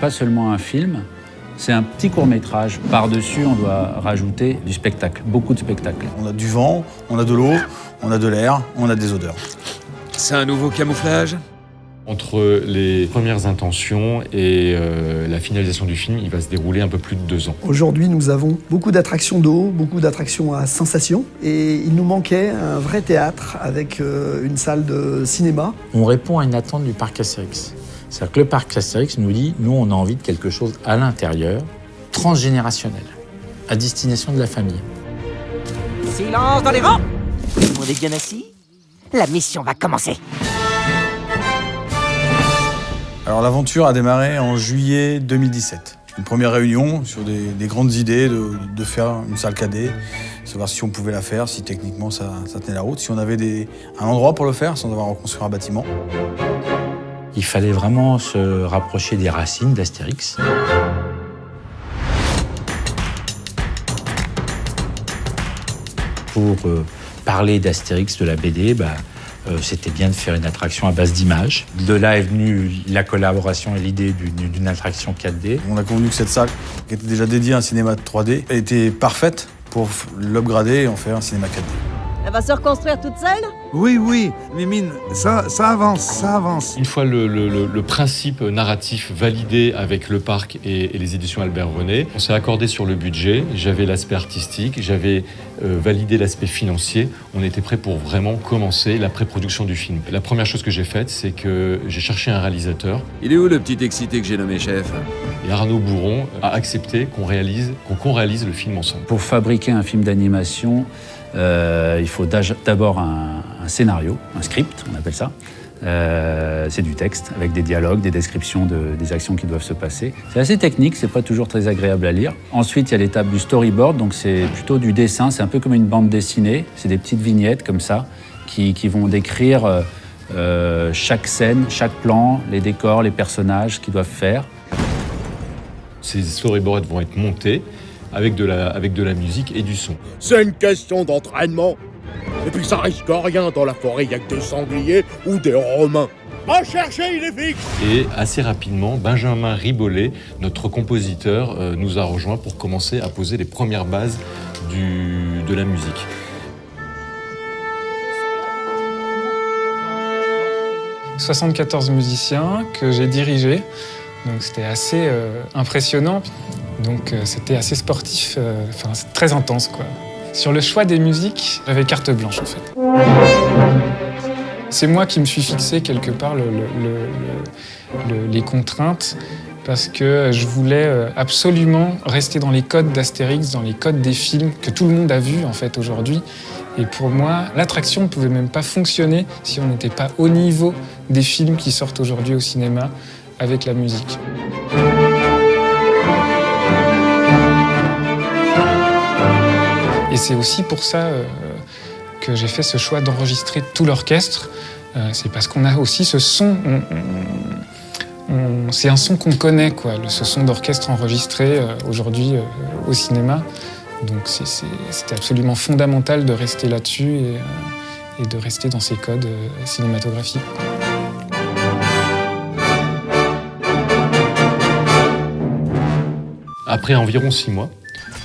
pas seulement un film, c'est un petit court-métrage. Par-dessus, on doit rajouter du spectacle, beaucoup de spectacle. On a du vent, on a de l'eau, on a de l'air, on a des odeurs. C'est un nouveau camouflage ? Entre les premières intentions et la finalisation du film, il va se dérouler un peu plus de 2 ans. Aujourd'hui, nous avons beaucoup d'attractions d'eau, beaucoup d'attractions à sensations. Et il nous manquait un vrai théâtre avec une salle de cinéma. On répond à une attente du parc Astérix. C'est-à-dire que le parc Astérix nous dit, nous, on a envie de quelque chose à l'intérieur, transgénérationnel, à destination de la famille. Silence dans les rangs! On est bien assis? La mission va commencer. Alors l'aventure a démarré en juillet 2017. Une première réunion sur des grandes idées de faire une salle cadet, savoir si on pouvait la faire, si techniquement ça tenait la route, si on avait un endroit pour le faire sans avoir à reconstruire un bâtiment. Il fallait vraiment se rapprocher des racines d'Astérix. Pour parler d'Astérix, de la BD, c'était bien de faire une attraction à base d'images. De là est venue la collaboration et l'idée d'une attraction 4D. On a convenu que cette salle, qui était déjà dédiée à un cinéma 3D, était parfaite pour l'upgrader et en faire un cinéma 4D. Elle va se reconstruire toute seule? Oui, Mimine, ça avance. Une fois le principe narratif validé avec le parc et les éditions Albert René, on s'est accordé sur le budget, j'avais l'aspect artistique, j'avais validé l'aspect financier, on était prêt pour vraiment commencer la pré-production du film. La première chose que j'ai faite, c'est que j'ai cherché un réalisateur. Il est où le petit excité que j'ai nommé chef ? Et Arnaud Bourron a accepté qu'on réalise le film ensemble. Pour fabriquer un film d'animation, il faut d'abord un scénario, un script, on appelle ça. C'est du texte avec des dialogues, des descriptions des actions qui doivent se passer. C'est assez technique, c'est pas toujours très agréable à lire. Ensuite, il y a l'étape du storyboard, donc c'est plutôt du dessin, c'est un peu comme une bande dessinée. C'est des petites vignettes comme ça qui vont décrire chaque scène, chaque plan, les décors, les personnages qu'ils doivent faire. Ces storyboards vont être montés avec de la musique et du son. C'est une question d'entraînement. Et puis ça risque rien dans la forêt, il n'y a que des sangliers ou des romains. À chercher, il est fixe. Et assez rapidement, Benjamin Ribollet, notre compositeur, nous a rejoints pour commencer à poser les premières bases de la musique. « 74 musiciens que j'ai dirigés, donc c'était assez impressionnant. Donc c'était assez sportif, c'est très intense, quoi. Sur le choix des musiques, j'avais carte blanche, en fait. C'est moi qui me suis fixé quelque part les contraintes parce que je voulais absolument rester dans les codes d'Astérix, dans les codes des films que tout le monde a vus, en fait, aujourd'hui. Et pour moi, l'attraction ne pouvait même pas fonctionner si on n'était pas au niveau des films qui sortent aujourd'hui au cinéma avec la musique. Et c'est aussi pour ça que j'ai fait ce choix d'enregistrer tout l'orchestre. C'est parce qu'on a aussi ce son, c'est un son qu'on connaît, quoi, ce son d'orchestre enregistré aujourd'hui au cinéma. Donc c'était absolument fondamental de rester là-dessus et de rester dans ces codes cinématographiques. Après environ 6 mois,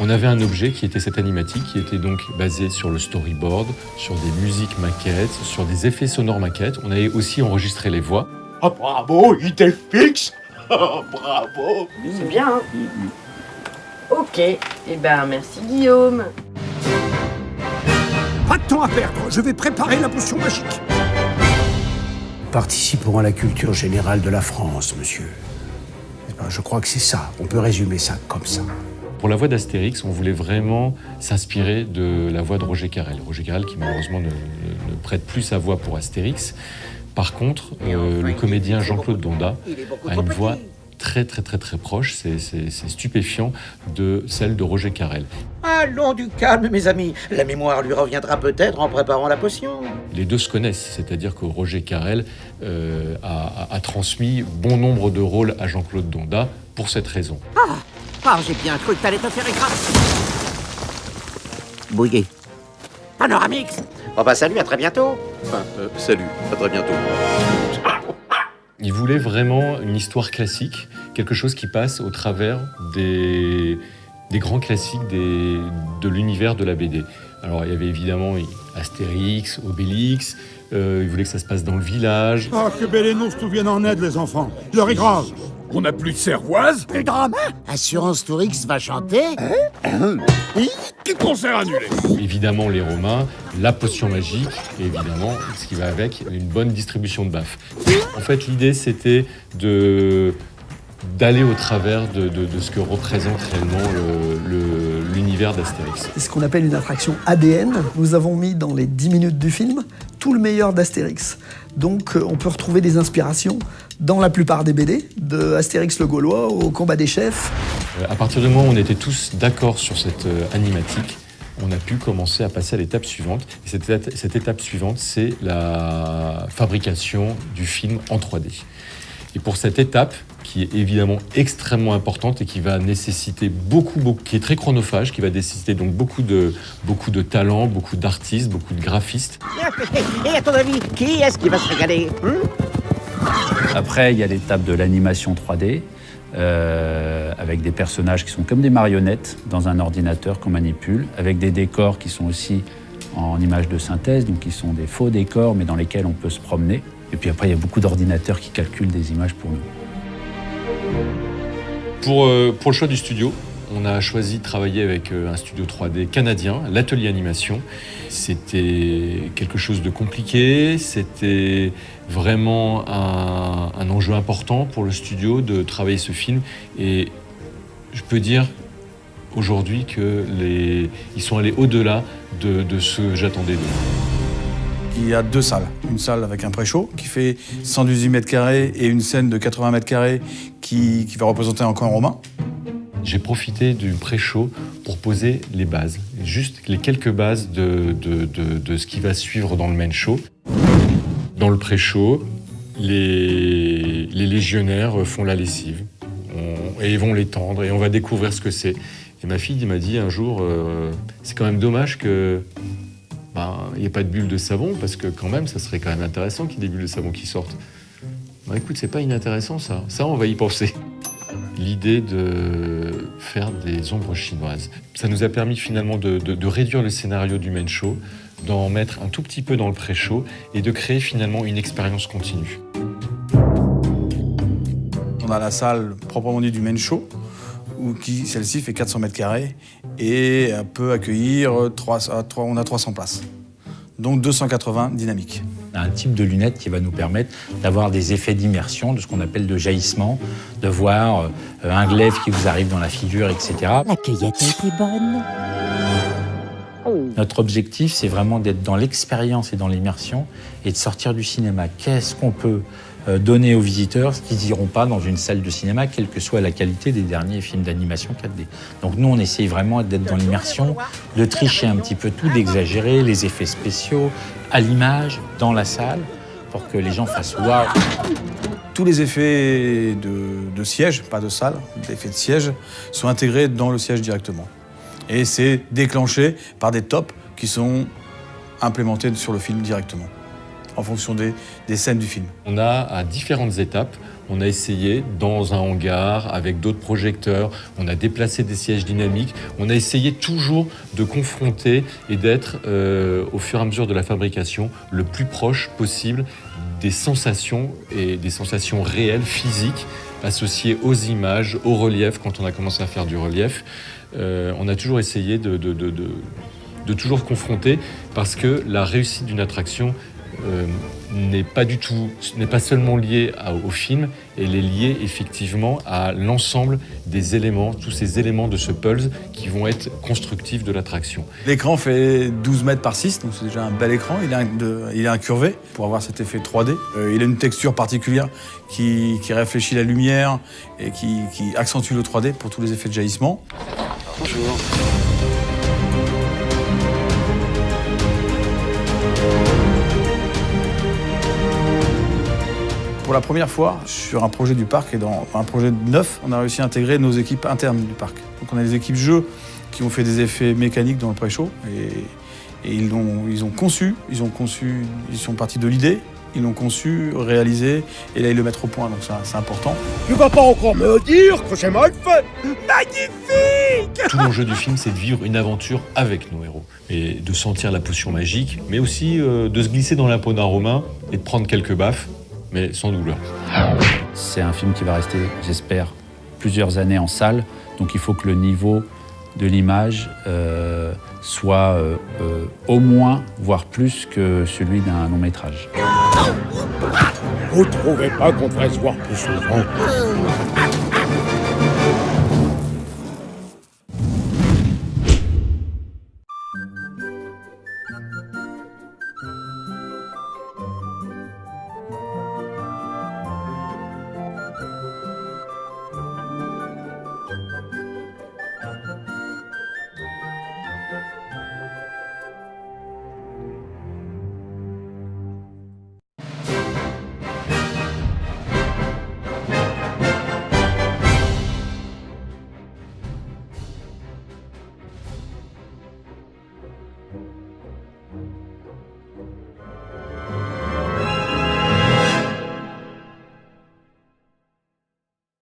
on avait un objet qui était cette animatique, qui était donc basé sur le storyboard, sur des musiques maquettes, sur des effets sonores maquettes. On avait aussi enregistré les voix. Ah bravo, il était fixe. Ah bravo. C'est bien, hein? Ok, merci Guillaume. Pas de temps à perdre, je vais préparer la potion magique. Participons à la culture générale de la France, monsieur. Je crois que c'est ça, on peut résumer ça comme ça. Pour la voix d'Astérix, on voulait vraiment s'inspirer de la voix de Roger Carrel. Roger Carrel qui malheureusement ne prête plus sa voix pour Astérix. Par contre, le comédien Jean-Claude Donda a une voix très proche, c'est stupéfiant, de celle de Roger Carrel. Allons du calme, mes amis. La mémoire lui reviendra peut-être en préparant la potion. Les deux se connaissent, c'est-à-dire que Roger Carrel a transmis bon nombre de rôles à Jean-Claude Donda pour cette raison. J'ai bien cru que t'allais te faire écraser. Bouillé. Panoramix. Salut, à très bientôt. Salut, à très bientôt. Il voulait vraiment une histoire classique, quelque chose qui passe au travers des grands classiques de l'univers de la BD. Alors il y avait évidemment Astérix, Obélix, il voulait que ça se passe dans le village. Oh, que Bélénos nous viennent en aide, les enfants. L'heure est grave. On n'a plus de cervoise? Plus de Romain. Assurance Tourix va chanter. Qui concert annulé? Évidemment les Romains, la potion magique, et évidemment ce qui va avec, une bonne distribution de baffes. En fait l'idée c'était d'aller au travers de ce que représente réellement l'univers d'Astérix. C'est ce qu'on appelle une attraction ADN. Nous avons mis dans les 10 minutes du film tout le meilleur d'Astérix. Donc on peut retrouver des inspirations dans la plupart des BD, de Astérix le Gaulois au combat des chefs. À partir du moment où on était tous d'accord sur cette animatique, on a pu commencer à passer à l'étape suivante. Et cette étape suivante, c'est la fabrication du film en 3D. Et pour cette étape, qui est évidemment extrêmement importante et qui va nécessiter qui est très chronophage, qui va nécessiter donc beaucoup de talents, beaucoup d'artistes, beaucoup de graphistes. Et à ton avis, qui est-ce qui va se régaler? Après, il y a l'étape de l'animation 3D, avec des personnages qui sont comme des marionnettes dans un ordinateur qu'on manipule, avec des décors qui sont aussi en images de synthèse, donc qui sont des faux décors, mais dans lesquels on peut se promener. Et puis après, il y a beaucoup d'ordinateurs qui calculent des images pour nous. Pour le choix du studio, on a choisi de travailler avec un studio 3D canadien, l'Atelier Animation. C'était quelque chose de compliqué, c'était vraiment un enjeu important pour le studio de travailler ce film. Et je peux dire aujourd'hui qu'ils sont allés au-delà de ce que j'attendais d'eux. Il y a 2 salles. Une salle avec un pré-show qui fait 118 mètres carrés et une scène de 80 mètres carrés qui va représenter un camp romain. J'ai profité du pré-show pour poser les bases, juste les quelques bases de ce qui va suivre dans le main show. Dans le pré-show, les légionnaires font la lessive et ils vont l'étendre et on va découvrir ce que c'est. Et ma fille m'a dit un jour, c'est quand même dommage que il n'y a pas de bulles de savon, parce que quand même, ça serait quand même intéressant qu'il y ait des bulles de savon qui sortent. Écoute, c'est pas inintéressant ça. Ça, on va y penser. L'idée de faire des ombres chinoises, ça nous a permis finalement de réduire le scénario du main show, d'en mettre un tout petit peu dans le pré-show et de créer finalement une expérience continue. On a la salle proprement dit du main show, celle-ci fait 400 mètres carrés et peut accueillir on a 300 places, donc 280 dynamiques. Un type de lunette qui va nous permettre d'avoir des effets d'immersion, de ce qu'on appelle de jaillissement, de voir un glaive qui vous arrive dans la figure, etc. La cueillette a été bonne. Notre objectif, c'est vraiment d'être dans l'expérience et dans l'immersion et de sortir du cinéma. Qu'est-ce qu'on peut donner aux visiteurs qui n'iront pas dans une salle de cinéma, quelle que soit la qualité des derniers films d'animation 4D. Donc nous, on essaye vraiment d'être dans l'immersion, de tricher un petit peu tout, d'exagérer les effets spéciaux à l'image, dans la salle, pour que les gens fassent « waouh ». Tous les effets de siège, pas de salle, d'effets de siège, sont intégrés dans le siège directement. Et c'est déclenché par des tops qui sont implémentés sur le film directement, en fonction des scènes du film. On a, à différentes étapes, on a essayé dans un hangar avec d'autres projecteurs, on a déplacé des sièges dynamiques, on a essayé toujours de confronter et d'être, au fur et à mesure de la fabrication, le plus proche possible des sensations et des sensations réelles, physiques, associées aux images, au relief. Quand on a commencé à faire du relief, on a toujours essayé de toujours confronter, parce que la réussite d'une attraction n'est pas seulement liée au film, elle est liée effectivement à l'ensemble des éléments, tous ces éléments de ce pulse qui vont être constructifs de l'attraction. L'écran fait 12 mètres par 6, donc c'est déjà un bel écran. Il est incurvé pour avoir cet effet 3D. Il a une texture particulière qui réfléchit la lumière et qui accentue le 3D pour tous les effets de jaillissement. Bonjour. Pour la première fois, sur un projet du parc et dans un projet neuf, on a réussi à intégrer nos équipes internes du parc. Donc on a des équipes jeux qui ont fait des effets mécaniques dans le pré-show et ils sont partis de l'idée Ils l'ont conçu, réalisé, et là ils le mettent au point, donc c'est important. Tu vas pas encore me dire que j'ai mal fait? Magnifique! Tout l'enjeu du film, c'est de vivre une aventure avec nos héros. Et de sentir la potion magique, mais aussi de se glisser dans la peau d'un Romain et de prendre quelques baffes, mais sans douleur. C'est un film qui va rester, j'espère, plusieurs années en salle, donc il faut que le niveau de l'image soit au moins, voire plus que celui d'un long métrage. Vous trouvez pas qu'on devrait se voir plus souvent?